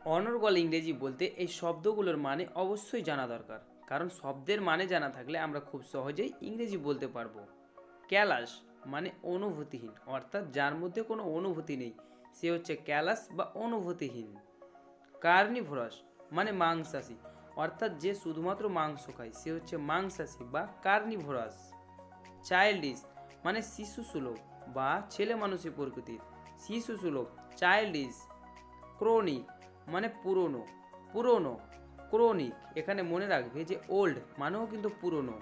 অনর্গল ইংরেজি বলতে এই শব্দগুলোর মানে অবশ্যই জানা দরকার, কারণ শব্দের মানে জানা থাকলে আমরা খুব সহজেই ইংরেজি বলতে পারবো। ক্যালাস মানে অনুভূতিহীন, অর্থাৎ যার মধ্যে কোনো অনুভূতি নেই সে হচ্ছে ক্যালাস বা অনুভূতিহীন। কার্নিভোরাস মানে মাংসাশী, অর্থাৎ যে শুধুমাত্র মাংস খায় সে হচ্ছে মাংসাশী বা কার্নিভোরাস। চাইল্ডিশ মানে শিশু সুলভ বা ছেলে মানুষী প্রকৃতির, শিশু সুলভ চাইল্ডিশ। ক্রনিক মানে পুরনো, পুরনো ক্রনিক। এখানে মনে রাখবে যে ওল্ড মানেও কিন্তু পুরনো।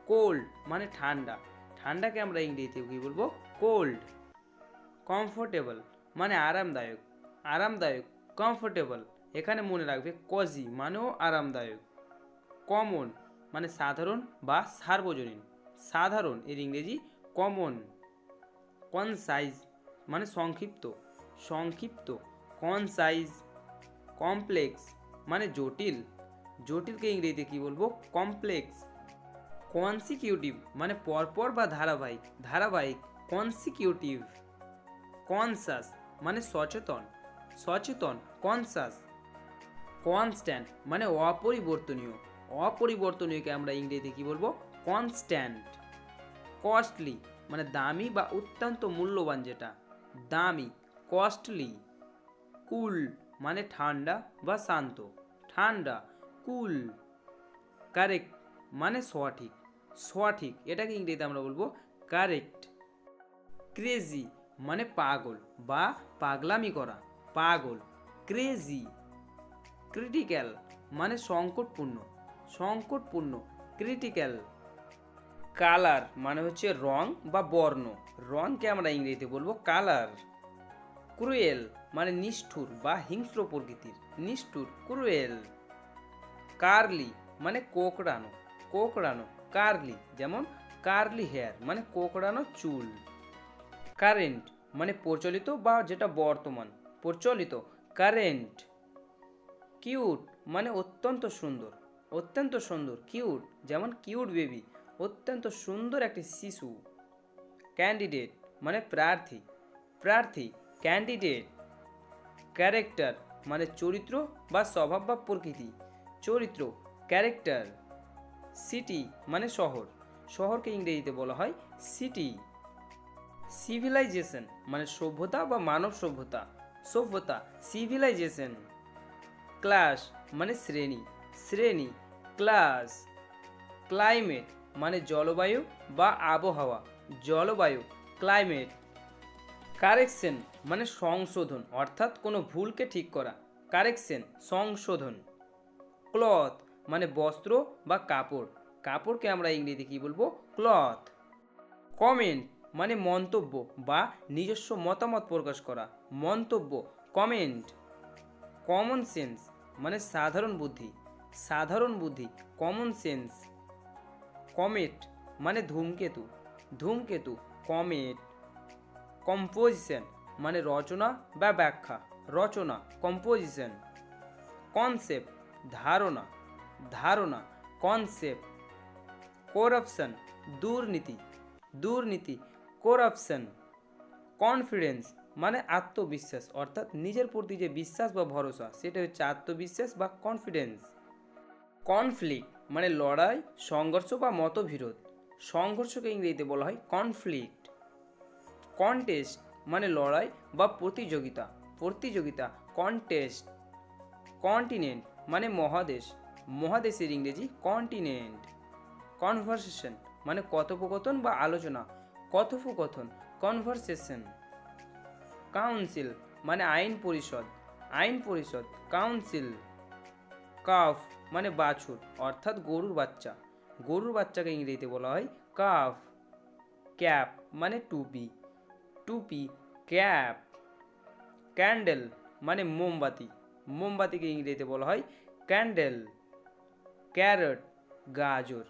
কোল্ড মানে ঠান্ডা, ঠান্ডাকে আমরা ইংরেজিতে কী বলবো? কোল্ড। কমফোর্টেবল মানে আরামদায়ক, আরামদায়ক কমফোর্টেবল। এখানে মনে রাখবে কজি মানেও আরামদায়ক। কমন মানে সাধারণ বা সার্বজনীন, সাধারণ এর ইংরেজি কমন। কনসাইজ মানে সংক্ষিপ্ত, সংক্ষিপ্ত কনসাইজ। কমপ্লেক্স মানে জটিল, জটিলকে ইংরেজিতে কী বলবো? কমপ্লেক্স। কনসিকিউটিভ মানে পরপর বা ধারাবাহিক, ধারাবাহিক কনসিকিউটিভ। কনসাস মানে সচেতন, সচেতন কনসাস। কনস্ট্যান্ট মানে অপরিবর্তনীয়, অপরিবর্তনীয়কে আমরা ইংরেজিতে কী বলবো? কনস্ট্যান্ট। কস্টলি মানে দামি বা অত্যন্ত মূল্যবান, যেটা দামি, কস্টলি। কুল মানে ঠান্ডা বা শান্ত, ঠান্ডা কুল। কারেক্ট মানে সঠিক, সঠিক এটাকে ইংরেজিতে আমরা বলবো কারেক্ট। ক্রেজি মানে পাগল বা পাগলামি করা, পাগল ক্রেজি। ক্রিটিক্যাল মানে সংকটপূর্ণ, সংকটপূর্ণ ক্রিটিক্যাল। কালার মানে হচ্ছে রং বা বর্ণ, রংকে আমরা ইংরেজিতে বলবো কালার। ক্রুয়েল মানে নিষ্ঠুর বা হিংস্র প্রকৃতির, নিষ্ঠুর ক্রুয়েল। কার্লি মানে কোকড়ানো, কোকড়ানো কার্লি, যেমন কার্লি হেয়ার মানে কোকড়ানো চুল। কারেন্ট মানে প্রচলিত বা যেটা বর্তমান, প্রচলিত কারেন্ট। কিউট মানে অত্যন্ত সুন্দর, অত্যন্ত সুন্দর কিউট, যেমন কিউট বেবি, অত্যন্ত সুন্দর একটি শিশু। ক্যান্ডিডেট মানে প্রার্থী, প্রার্থী ক্যান্ডিডেট। ক্যারেক্টার মানে চরিত্র বা স্বভাব বা প্রকৃতি, চরিত্র ক্যারেক্টার। সিটি মানে শহর, শহরকে ইংরেজিতে বলা হয় সিটি। সিভিলাইজেশন মানে সভ্যতা বা মানব সভ্যতা, সভ্যতা সিভিলাইজেশন। ক্লাস মানে শ্রেণী, শ্রেণী ক্লাস। ক্লাইমেট মানে জলবায়ু বা আবহাওয়া, জলবায়ু ক্লাইমেট। কারেকশন মানে সংশোধন, অর্থাৎ কোনো ভুলকে ঠিক করা, কারেকশন সংশোধন। ক্লথ মানে বস্ত্র বা কাপড়, কাপড়কে আমরা ইংরেজিতে কী বলবো? ক্লথ। কমেন্ট মানে মন্তব্য বা নিজস্ব মতামত প্রকাশ করা, মন্তব্য কমেন্ট। কমন সেন্স মানে সাধারণ বুদ্ধি, সাধারণ বুদ্ধি কমন সেন্স। কমেট মানে ধূমকেতু, ধূমকেতু কমেট। কম্পোজিশন মানে রচনা বা ব্যাখ্যা, রচনা কম্পোজিশন। কনসেপ্ট ধারণা, ধারণা কনসেপ্ট। করাপশন দুর্নীতি, দুর্নীতি করাপশন। কনফিডেন্স মানে আত্মবিশ্বাস, অর্থাৎ নিজের প্রতি যে বিশ্বাস বা ভরসা সেটা হচ্ছে আত্মবিশ্বাস বা কনফিডেন্স। কনফ্লিক্ট মানে লড়াই, সংঘর্ষ বা মতবিরোধ, সংঘর্ষকে ইংরেজিতে বলা হয় কনফ্লিক্ট। কন্টেস্ট মানে লড়াই বা প্রতিযোগিতা, প্রতিযোগিতা কন্টেস্ট। কন্টিনেন্ট মানে মহাদেশ, মহাদেশের ইংরেজি কন্টিনেন্ট। কনভারসেশন মানে কথোপকথন বা আলোচনা, কথোপকথন কনভারসেশন। কাউন্সিল মানে আইন পরিষদ, আইন পরিষদ কাউন্সিল। কাফ মানে বাছুর, অর্থাৎ গরুর বাচ্চা, গরুর বাচ্চাকে ইংরেজিতে বলা হয় কাফ। ক্যাপ মানে টুপি, টুপি ক্যাপ। ক্যান্ডেল মানে মোমবাতি, মোমবাতিকে ইংরেজিতে বলা হয় ক্যান্ডেল। ক্যারট গাজর,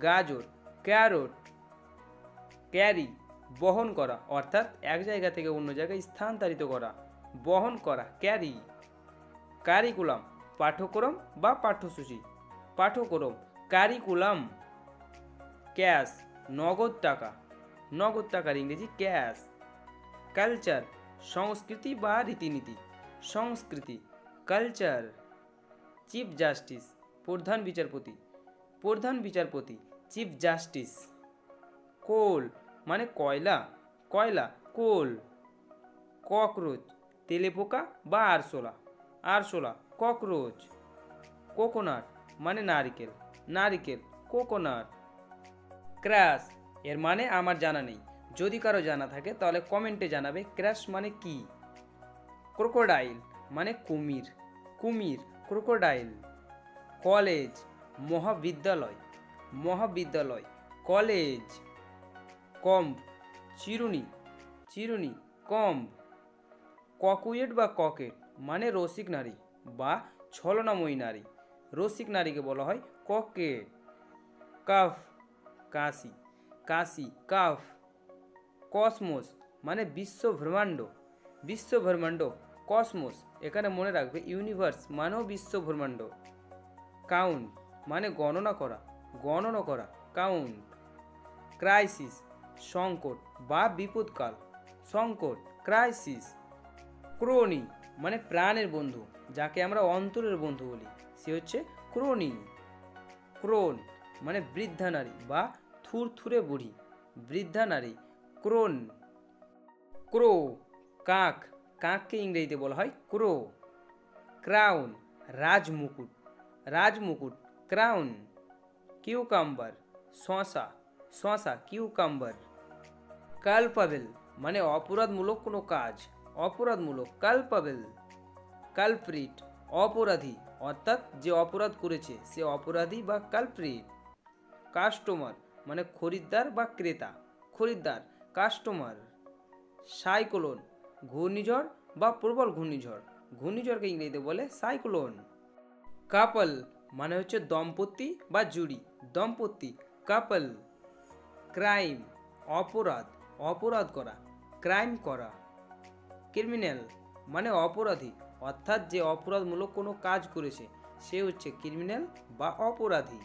গাজর ক্যারট। ক্যারি বহন করা, অর্থাৎ এক জায়গা থেকে অন্য জায়গায় স্থানান্তরিত করা, বহন করা ক্যারি। কারিকুলাম পাঠ্যক্রম বা পাঠ্যসূচি, পাঠ্যক্রম কারিকুলাম। ক্যাশ নগদ টাকা, নগদ টাকার ইংরেজি ক্যাশ। কালচার সংস্কৃতি বা রীতিনীতি, সংস্কৃতি কালচার। চিফ জাস্টিস প্রধান বিচারপতি, প্রধান বিচারপতি চিফ জাস্টিস। কোল মানে কয়লা, কয়লা কোল। ককরোচ তেলেপোকা বা আরশোলা, আরশোলা ককরোচ। কোকোনাট মানে নারিকেল, নারিকেল কোকোনাট। ক্র্যাশ এর মানে আমার জানা নেই, যদি কারো জানা থাকে তাহলে কমেন্টে জানাবে ক্র্যাশ মানে কি। ক্রোকোডাইল মানে কুমির, কুমির ক্রোকোডাইল। কলেজ মহাবিদ্যালয়, মহাবিদ্যালয় কলেজ। কম্ব চিরুনি, চিরুনি কম্ব। ককুয়েট বা ককেট মানে রসিক নারী বা ছলনাময়ী নারী, রসিক নারীকে বলা হয় ককেট। কাফ কাশি, কাশি কাফ। কসমোস মানে বিশ্ব ব্রহ্মাণ্ড, বিশ্ব ব্রহ্মাণ্ড কসমোস। এখানে মনে রাখবে ইউনিভার্স মানেও বিশ্ব ব্রহ্মাণ্ড। কাউন্ট মানে গণনা করা, গণনা করা কাউন্ট। ক্রাইসিস সংকট বা বিপদকাল, সংকট ক্রাইসিস। ক্রোনি মানে প্রাণের বন্ধু, যাকে আমরা অন্তরের বন্ধু বলি, সে হচ্ছে ক্রোনি। ক্রোন মানে বৃদ্ধা নারী বা থুরথুরে বুড়ি, বৃদ্ধা নারী ক্রোন। ক্রো কাক, কাককে ইংরেজিতে বলা হয় ক্রো। ক্রাউন রাজমুকুট, রাজমুকুট ক্রাউন। কিউকাম্বার শশা, শশা কিউকাম্বার। কালপাবেল মানে অপরাধমূলক কোনো কাজ, অপরাধমূলক কালপাবেল। কালপ্রিট অপরাধী, অর্থাৎ যে অপরাধ করেছে সে অপরাধী বা কালপ্রিট। কাস্টমার মানে খরিদ্দার বা ক্রেতা, খরিদ্দার কাস্টমার। সাইক্লোন ঘূর্ণিঝড় বা প্রবল ঘূর্ণিঝড়, ঘূর্ণিঝড়কে ইংরেজিতে বলে সাইক্লোন। কাপল মানে হচ্ছে দম্পতি বা জুড়ি, দম্পতি কাপল। ক্রাইম অপরাধ, অপরাধ করা ক্রাইম করা। ক্রিমিনাল মানে অপরাধী, অর্থাৎ যে অপরাধমূলক কোনো কাজ করেছে সে হচ্ছে ক্রিমিনাল বা অপরাধী।